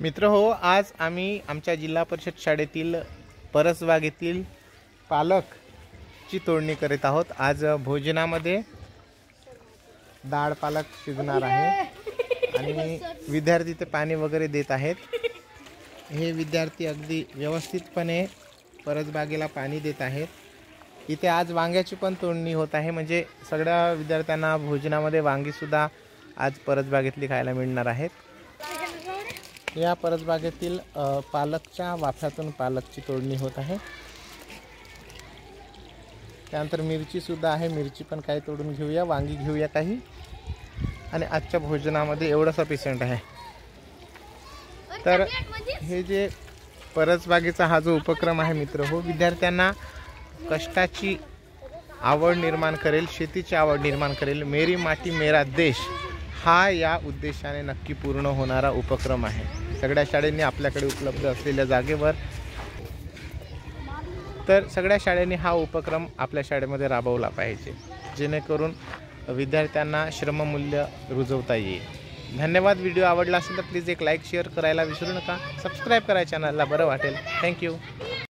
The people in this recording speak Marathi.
मित्र हो, आज आम्ही आमच्या जिल्हा परिषद शाळेतील परसबाग येथील पालकची तोडणी करीत आहोत। आज भोजनामध्ये डाळ पालक शिजणार आहे आणि विद्यार्थी ते पाणी वगैरे देत आहेत। हे विद्यार्थी अगदी व्यवस्थितपणे परसबागेला पाणी देत आहेत। इथे आज वांग्याची पण तोडणी होत आहे, म्हणजे सगळ्या विद्यार्थ्यांना भोजनामध्ये वांगी सुद्धा आज परसबागेतली खायला मिळणार आहेत। या परसबागेतील पालकच्या वाफ्यातून पालकची तोडणी होत आहे। त्यानंतर मिरची सुद्धा आहे, मिरची पण काही तोडून घेऊया, वांगी घेऊया काही। आणि आजच्या भोजनामध्ये एवढासा पेशंट आहे। तर हे जे परसबागेचा हा जो उपक्रम आहे मित्र हो, विद्यार्थ्यांना कष्टाची आवड निर्माण करेल, शेतीची आवड निर्माण करेल। मेरी माती मेरा देश हा या उद्देशाने नक्की पूर्ण होणारा उपक्रम आहे। सगळ्या शाळांनी आपल्याकडे उपलब्ध असलेल्या जागेवर, तर सगळ्या शाळांनी हा उपक्रम आपल्या शाळेमध्ये राबवला पाहिजे, जेणेकरून विद्यार्थ्यांना श्रममूल्य रुजवता येईल। धन्यवाद। व्हिडिओ आवडला असेल तर प्लीज एक लाईक शेअर करायला विसरू नका, सबस्क्राईब करा चॅनलला, बरं वाटेल। थँक्यू।